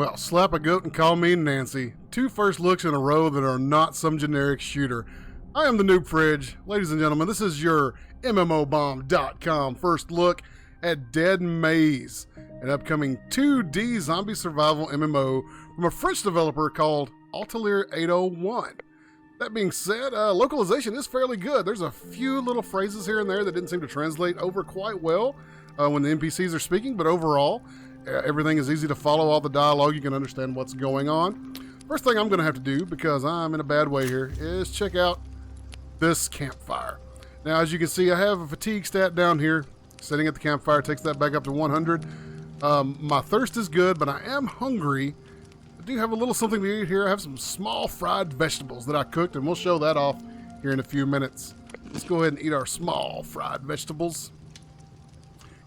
Well, slap a goat and call me Nancy. 2 first looks in a row that are not some generic shooter. I am the Noob Fridge. Ladies and gentlemen, this is your MMOBomb.com first look at Dead Maze, an upcoming 2D zombie survival MMO from a French developer called Atelier 801. That being said, localization is fairly good. There's a few little phrases here and there that didn't seem to translate over quite well when the NPCs are speaking, but overall, everything is easy to follow. All the dialogue, you can understand what's going on. First thing I'm going to have to do, because I'm in a bad way here, is check out this campfire. Now, as you can see, I have a fatigue stat down here. Sitting at the campfire takes that back up to 100. My thirst is good, but I am hungry. I do have a little something to eat here. I have some small fried vegetables that I cooked, and we'll show that off here in a few minutes. Let's go ahead and eat our small fried vegetables.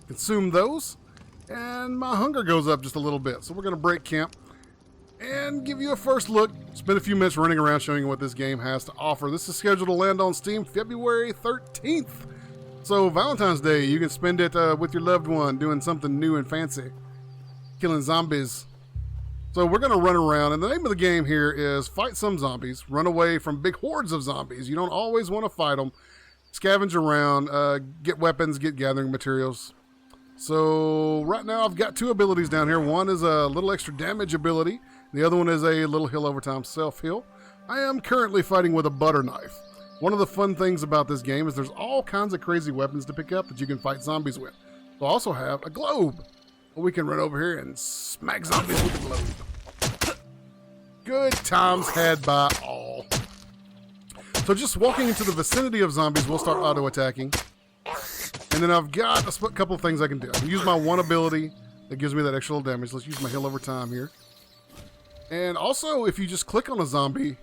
Consume those, and my hunger goes up just a little bit. So we're going to break camp and give you a first look. Spend a few minutes running around showing you what this game has to offer. This is scheduled to land on Steam February 13th. So Valentine's Day, you can spend it with your loved one doing something new and fancy. Killing zombies. So we're going to run around, and the name of the game here is fight some zombies, run away from big hordes of zombies. You don't always want to fight them. Scavenge around, get weapons, get gathering materials. So right now I've got 2 abilities down here. One is a little extra damage ability. The other one is a little heal over time self-heal. I am currently fighting with a butter knife. One of the fun things about this game is there's all kinds of crazy weapons to pick up that you can fight zombies with. I also have a globe. We can run over here and smack zombies with the globe. Good times had by all. So just walking into the vicinity of zombies, we'll start auto-attacking. And then I've got a couple of things I can do. I can use my one ability that gives me that extra little damage. Let's use my heal over time here. And also, if you just click on a zombie,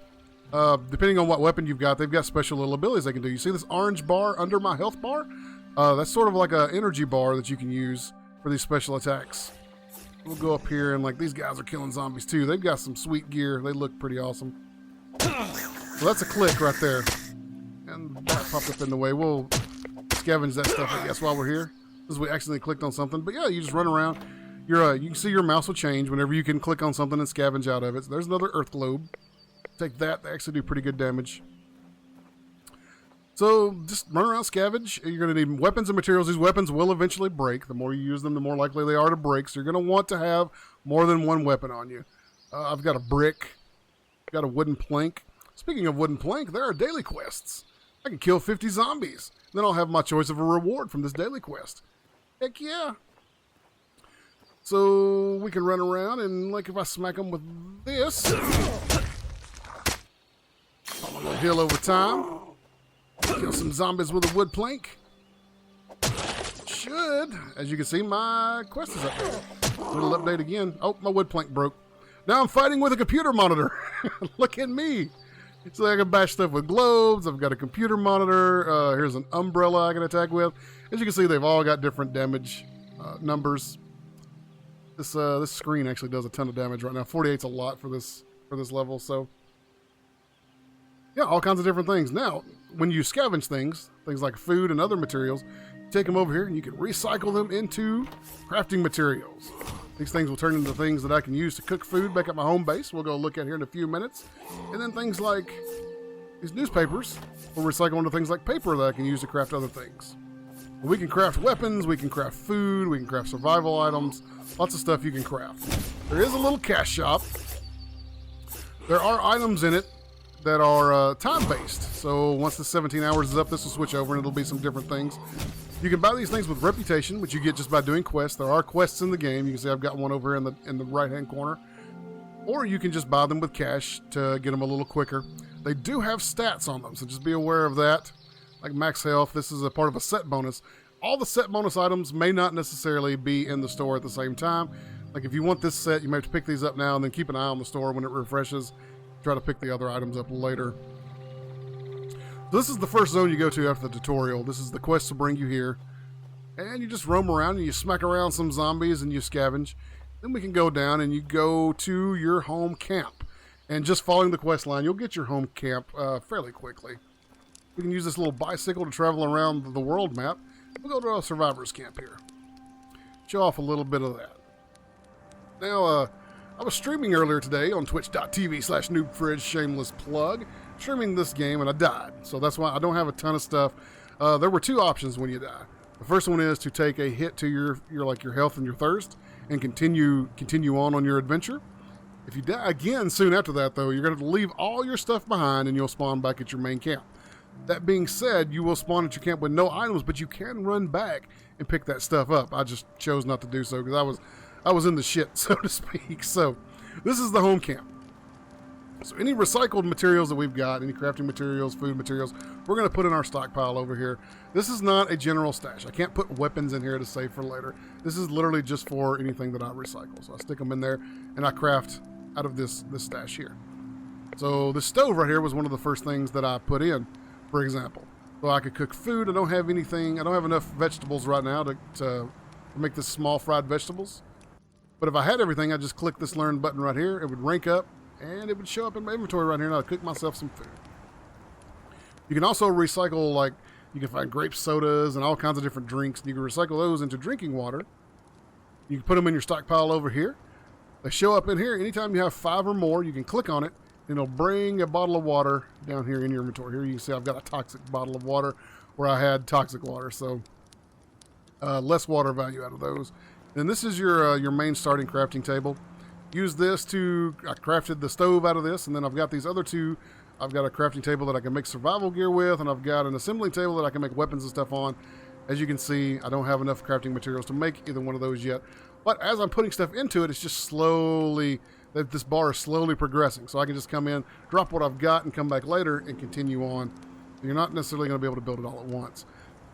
depending on what weapon you've got, they've got special little abilities they can do. You see this orange bar under my health bar? That's sort of like an energy bar that you can use for these special attacks. We'll go up here, and like these guys are killing zombies too. They've got some sweet gear. They look pretty awesome. So that's a click right there. And that popped up in the way. We'll scavenge that stuff, I guess, while we're here. This is we accidentally clicked on something. But yeah, you just run around. You can see your mouse will change whenever you can click on something and scavenge out of it. So there's another earth globe. Take that. They actually do pretty good damage. So just run around, scavenge. You're going to need weapons and materials. These weapons will eventually break. The more you use them, the more likely they are to break. So you're going to want to have more than one weapon on you. I've got a brick. Got a wooden plank. Speaking of wooden plank, there are daily quests. I can kill 50 zombies. Then I'll have my choice of a reward from this daily quest. Heck yeah. So we can run around, and like if I smack them with this, I'm going to heal over time. Kill some zombies with a wood plank. Should, as you can see, my quest is up there. Little update again. Oh, my wood plank broke. Now I'm fighting with a computer monitor. Look at me. So I can bash stuff with globes. I've got a computer monitor. Here's an umbrella I can attack with. As you can see, they've all got different damage numbers. This screen actually does a ton of damage right now. 48's a lot for this level. So yeah, all kinds of different things. Now, when you scavenge things like food and other materials, take them over here and you can recycle them into crafting materials. These things will turn into things that I can use to cook food back at my home base. We'll go look at here in a few minutes. And then things like these newspapers will recycle into things like paper that I can use to craft other things. We can craft weapons, we can craft food, we can craft survival items, lots of stuff you can craft. There is a little cash shop. There are items in it that are time-based. So once the 17 hours is up, this will switch over and it'll be some different things. You can buy these things with reputation, which you get just by doing quests. There are quests in the game. You can see I've got one over here in the right-hand corner. Or you can just buy them with cash to get them a little quicker. They do have stats on them, so just be aware of that. Like max health, this is a part of a set bonus. All the set bonus items may not necessarily be in the store at the same time. Like if you want this set, you may have to pick these up now and then keep an eye on the store when it refreshes. Try to pick the other items up later. So this is the first zone you go to after the tutorial. This is the quest to bring you here. And you just roam around and you smack around some zombies and you scavenge. Then we can go down and you go to your home camp. And just following the quest line, you'll get your home camp fairly quickly. We can use this little bicycle to travel around the world map. We'll go to a survivor's camp here. Show off a little bit of that. Now, I was streaming earlier today on twitch.tv/noobfridge, shameless plug, streaming this game, and I died. So that's why I don't have a ton of stuff. There were two options when you die. The first one is to take a hit to your health and your thirst and continue on your adventure. If you die again soon after that, though, you're going to leave all your stuff behind and you'll spawn back at your main camp. That being said, you will spawn at your camp with no items, but you can run back and pick that stuff up. I just chose not to do so because I was in the shit, so to speak. So this is the home camp. So any recycled materials that we've got, any crafting materials, food materials, we're going to put in our stockpile over here. This is not a general stash. I can't put weapons in here to save for later. This is literally just for anything that I recycle. So I stick them in there and I craft out of this stash here. So the stove right here was one of the first things that I put in, for example. So I could cook food. I don't have enough vegetables right now to make this small fried vegetables. But if I had everything, I'd just click this learn button right here. It would rank up and it would show up in my inventory right here, and I'd cook myself some food. You can also recycle, like, you can find grape sodas and all kinds of different drinks. You can recycle those into drinking water. You can put them in your stockpile over here. They show up in here. Anytime you have 5 or more, you can click on it, and it'll bring a bottle of water down here in your inventory. Here you can see I've got a toxic bottle of water where I had toxic water, so less water value out of those. And this is your main starting crafting table. Use this I crafted the stove out of this, and then I've got these other two. I've got a crafting table that I can make survival gear with, and I've got an assembling table that I can make weapons and stuff on. As you can see, I don't have enough crafting materials to make either one of those yet. But as I'm putting stuff into it, it's just this bar is slowly progressing. So I can just come in, drop what I've got, and come back later and continue on. You're not necessarily going to be able to build it all at once.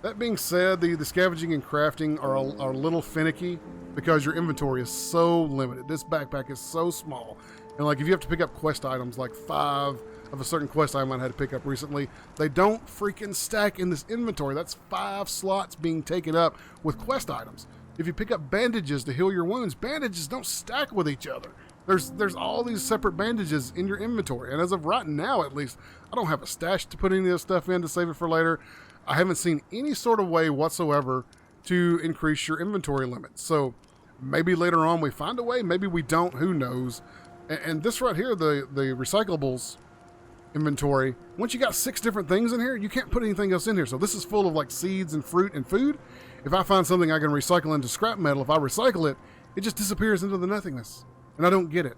That being said, the scavenging and crafting are a little finicky because your inventory is so limited. This backpack is so small. And like if you have to pick up quest items, like 5 of a certain quest item I had to pick up recently, they don't freaking stack in this inventory. That's 5 slots being taken up with quest items. If you pick up bandages to heal your wounds, bandages don't stack with each other. There's all these separate bandages in your inventory. And as of right now, at least, I don't have a stash to put any of this stuff in to save it for later. I haven't seen any sort of way whatsoever to increase your inventory limit. So maybe later on we find a way, maybe we don't, who knows. And this right here, the recyclables inventory, once you got 6 different things in here, you can't put anything else in here. So this is full of like seeds and fruit and food. If I find something I can recycle into scrap metal, if I recycle it, it just disappears into the nothingness. And I don't get it.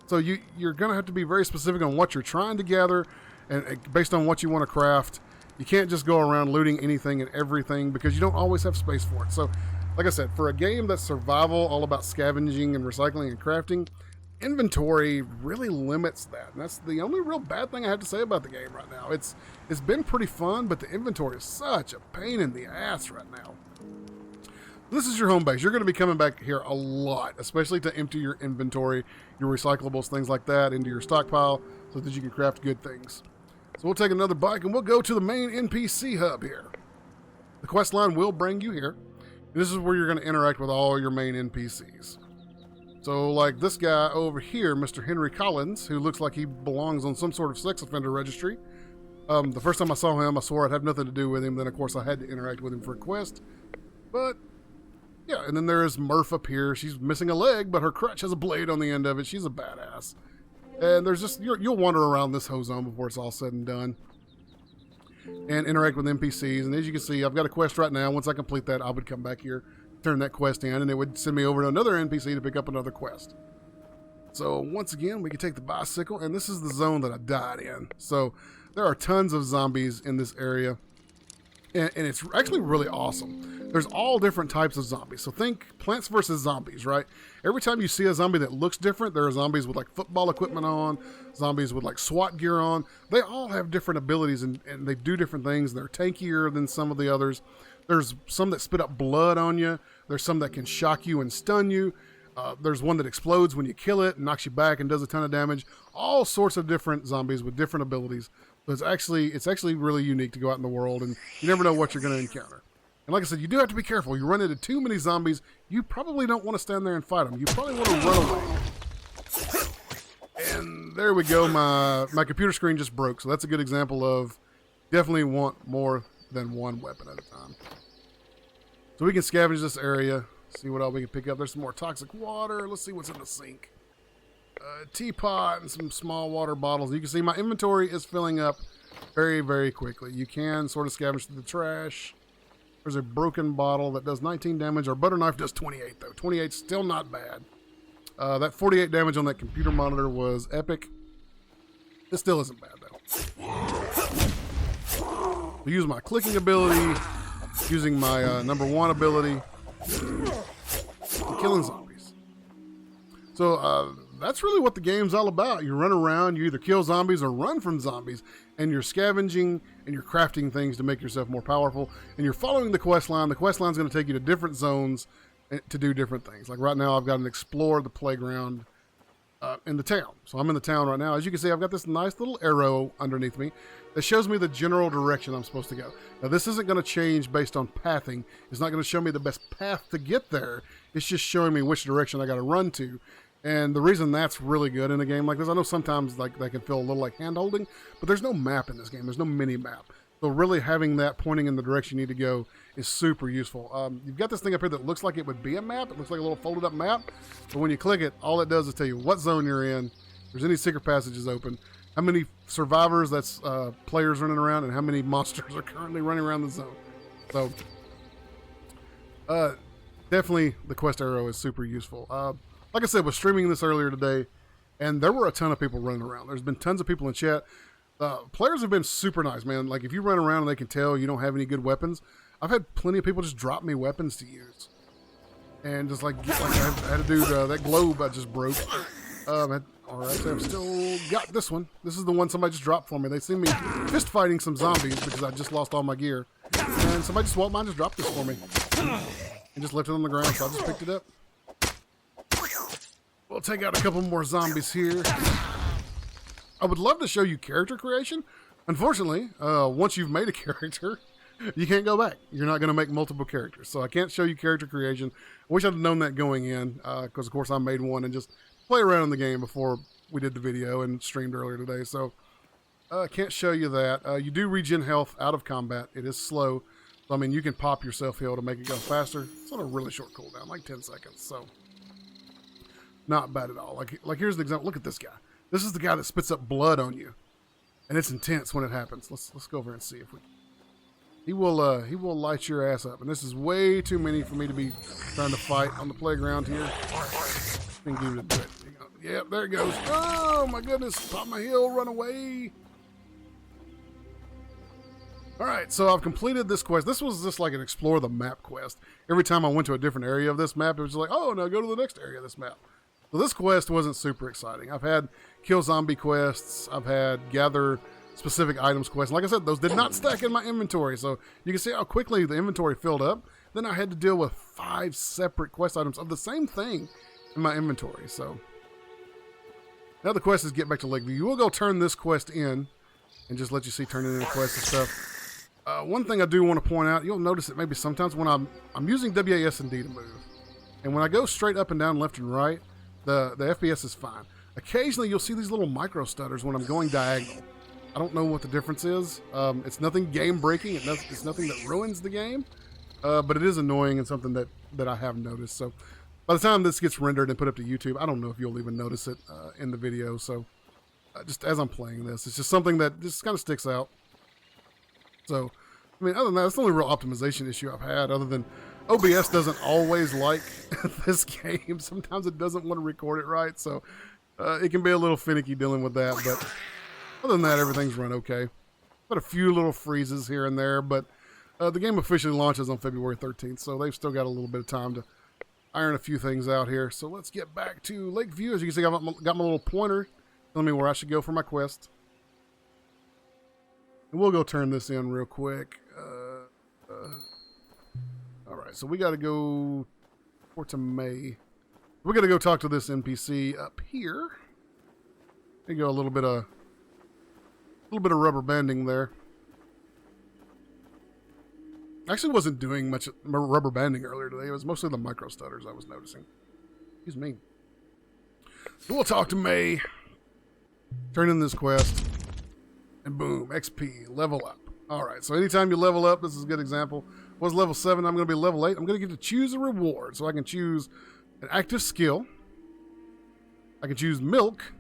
So you're going to have to be very specific on what you're trying to gather and based on what you want to craft. You can't just go around looting anything and everything because you don't always have space for it. So, like I said, for a game that's survival, all about scavenging and recycling and crafting, inventory really limits that. And that's the only real bad thing I have to say about the game right now. It's been pretty fun, but the inventory is such a pain in the ass right now. This is your home base. You're going to be coming back here a lot, especially to empty your inventory, your recyclables, things like that, into your stockpile so that you can craft good things. So we'll take another bike and we'll go to the main NPC hub here. The quest line will bring you here. This is where you're going to interact with all your main NPCs. So like this guy over here, Mr. Henry Collins, who looks like he belongs on some sort of sex offender registry. The first time I saw him, I swore I'd have nothing to do with him. Then, of course, I had to interact with him for a quest. But, yeah, and then there is Murph up here. She's missing a leg, but her crutch has a blade on the end of it. She's a badass. And there's just, you'll wander around this whole zone before it's all said and done. And interact with NPCs. And as you can see, I've got a quest right now. Once I complete that, I would come back here, turn that quest in, and it would send me over to another NPC to pick up another quest. So once again, we can take the bicycle, and this is the zone that I died in. So there are tons of zombies in this area. And it's actually really awesome. There's all different types of zombies. So think Plants vs. Zombies, right? Every time you see a zombie that looks different, there are zombies with like football equipment on, zombies with like SWAT gear on. They all have different abilities and they do different things. They're tankier than some of the others. There's some that spit up blood on you. There's some that can shock you and stun you. There's one that explodes when you kill it and knocks you back and does a ton of damage. All sorts of different zombies with different abilities. So it's actually really unique to go out in the world, and you never know what you're going to encounter. And like I said, you do have to be careful. You run into too many zombies, you probably don't want to stand there and fight them. You probably want to run away. And there we go. My computer screen just broke, so that's a good example of definitely want more than one weapon at a time. So we can scavenge this area, see what else we can pick up. There's some more toxic water. Let's see what's in the sink. teapot and some small water bottles. You can see my inventory is filling up very, very quickly. You can sort of scavenge through the trash. There's a broken bottle that does 19 damage. Our butter knife does 28, though. 28 still not bad. That 48 damage on that computer monitor was epic. It still isn't bad, though. I use my clicking ability, using my #1 ability, killing zombies. So that's really what the game's all about. You run around, you either kill zombies or run from zombies, and you're scavenging and you're crafting things to make yourself more powerful, and you're following the quest line. The quest line's going to take you to different zones to do different things. Like right now, I've got an explore the playground in the town. So I'm in the town right now. As you can see, I've got this nice little arrow underneath me that shows me the general direction I'm supposed to go. Now, this isn't going to change based on pathing. It's not going to show me the best path to get there. It's just showing me which direction I got to run to. And the reason that's really good in a game like this, I know sometimes like that can feel a little like hand-holding, but there's no map in this game. There's no mini-map. So really having that pointing in the direction you need to go is super useful. You've got this thing up here that looks like it would be a map. It looks like a little folded-up map. But when you click it, all it does is tell you what zone you're in, if there's any secret passages open, how many survivors, that's players running around, and how many monsters are currently running around the zone. So definitely the quest arrow is super useful. Like I said, was streaming this earlier today, and there were a ton of people running around. There's been tons of people in chat. Players have been super nice, man. Like, if you run around and they can tell you don't have any good weapons, I've had plenty of people just drop me weapons to use. And just like I had a dude, that globe I just broke. All right, so I've still got this one. This is the one somebody just dropped for me. They see me fist fighting some zombies because I just lost all my gear. And somebody just walked by and just dropped this for me. And just left it on the ground, so I just picked it up. We'll take out a couple more zombies here. I would love to show you character creation. Unfortunately, once you've made a character, you can't go back. You're not going to make multiple characters. So I can't show you character creation. I wish I'd have known that going in, because of course I made one and just play around in the game before we did the video and streamed earlier today. So I can't show you that. You do regen health out of combat. It is slow. So, I mean, you can pop your self heal to make it go faster. It's on a really short cooldown, like 10 seconds. So not bad at all. Like here's the example. Look at this guy. This is the guy that spits up blood on you, and it's intense when it happens. Let's go over and see if he will light your ass up. And this is way too many for me to be trying to fight on the playground here. And give it a bit. Yep, there it goes. Oh my goodness! Pop my heal, run away. All right, so I've completed this quest. This was just like an explore the map quest. Every time I went to a different area of this map, it was just like, oh, now go to the next area of this map. So this quest wasn't super exciting. I've had kill zombie quests. I've had gather specific items quests. Like I said, those did not stack in my inventory. So you can see how quickly the inventory filled up. Then I had to deal with 5 separate quest items of the same thing in my inventory. So now the quest is get back to Lakeview. You will go turn this quest in and just let you see turning in a quest and stuff. One thing I do want to point out, you'll notice it maybe sometimes when I'm using WASD to move. And when I go straight up and down, left and right, the FPS is fine. Occasionally you'll see these little micro stutters when I'm going diagonal. I don't know what the difference is. It's nothing game breaking. It's nothing that ruins the game. But it is annoying and something that I have noticed. So by the time this gets rendered and put up to YouTube, I don't know if you'll even notice it in the video. So just as I'm playing this, it's just something that just kind of sticks out. So, I mean, other than that, that's the only real optimization issue I've had, other than OBS doesn't always like this game. Sometimes it doesn't want to record it right, so it can be a little finicky dealing with that. But other than that, everything's run okay. Got a few little freezes here and there, but the game officially launches on February 13th, so they've still got a little bit of time to iron a few things out here. So let's get back to Lakeview. As you can see, I've got my little pointer telling me where I should go for my quest. And we'll go turn this in real quick. All right, so we got to go to May. We got to go talk to this NPC up here. There you go, a little bit of rubber banding there. Actually, wasn't doing much rubber banding earlier today. It was mostly the micro stutters I was noticing. Excuse me. So we'll talk to May. Turn in this quest. And boom, XP, level up. All right, so anytime you level up, this is a good example. Was level 7, I'm going to be level 8. I'm going to get to choose a reward. So I can choose an active skill, I can choose milk,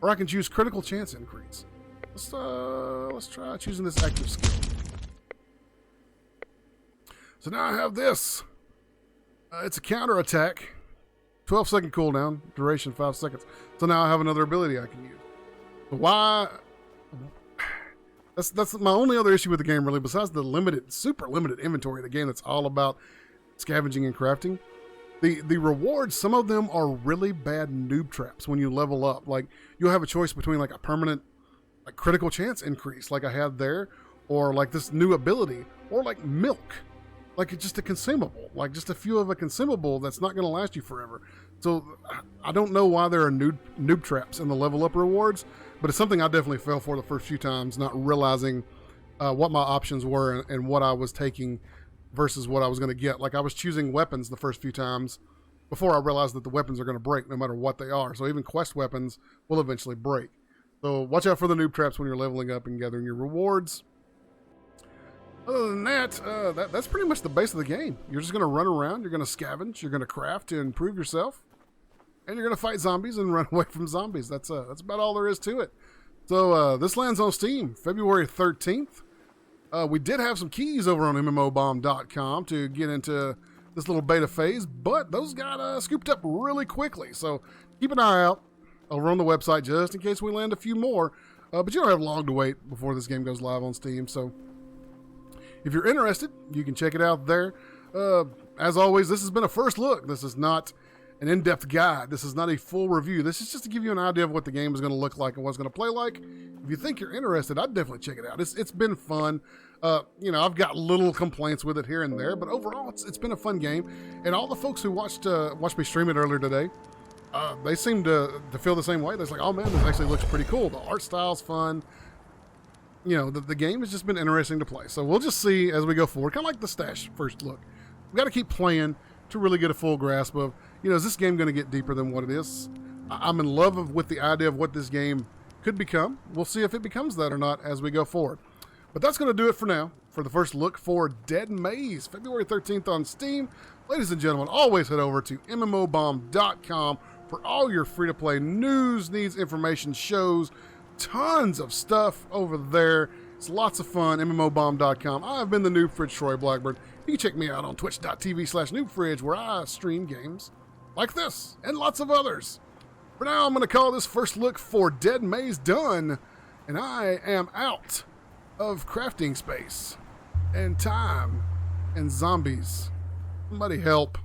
or I can choose critical chance increase. Let's try choosing this active skill. So now I have this. It's a counter attack, 12-second cooldown, duration 5 seconds. So now I have another ability I can use. Why? That's my only other issue with the game, really, besides the super limited inventory of the game that's all about scavenging and crafting. The rewards, some of them are really bad noob traps when you level up. Like, you'll have a choice between like a permanent like critical chance increase like I had there, or like this new ability, or like milk. Like it's just a consumable, like just a few of a consumable that's not going to last you forever. So I don't know why there are noob traps in the level up rewards, but it's something I definitely fell for the first few times, not realizing what my options were and what I was taking versus what I was going to get. Like I was choosing weapons the first few times before I realized that the weapons are going to break no matter what they are. So even quest weapons will eventually break. So watch out for the noob traps when you're leveling up and gathering your rewards. Other than that, that's pretty much the base of the game. You're just going to run around, you're going to scavenge, you're going to craft to improve yourself, and you're going to fight zombies and run away from zombies. That's about all there is to it. So this lands on Steam February 13th. We did have some keys over on MMOBomb.com to get into this little beta phase, but those got scooped up really quickly. So keep an eye out over on the website just in case we land a few more. But you don't have long to wait before this game goes live on Steam. So if you're interested, you can check it out there. As always, this has been a first look. This is not an in-depth guide. This is not a full review. This is just to give you an idea of what the game is going to look like and what it's going to play like. If you think you're interested, I'd definitely check it out. It's been fun. I've got little complaints with it here and there, but overall, it's been a fun game. And all the folks who watched me stream it earlier today, they seem to feel the same way. They're like, oh man, this actually looks pretty cool. The art style's fun. The game has just been interesting to play. So we'll just see as we go forward, kind of like the Stash first look. We've got to keep playing to really get a full grasp of, is this game going to get deeper than what it is? I'm in love with the idea of what this game could become. We'll see if it becomes that or not as we go forward. But that's going to do it for now, for the first look for Dead Maze, February 13th on Steam. Ladies and gentlemen, always head over to MMOBomb.com for all your free-to-play news, needs, information, shows, tons of stuff over there. It's lots of fun. MMOBomb.com. I've been the Noob Fridge, Troy Blackburn. You can check me out on twitch.tv/NoobFridge, where I stream games like this and lots of others. For now, I'm going to call this first look for Dead Maze done, and I am out of crafting space and time and zombies. Somebody help.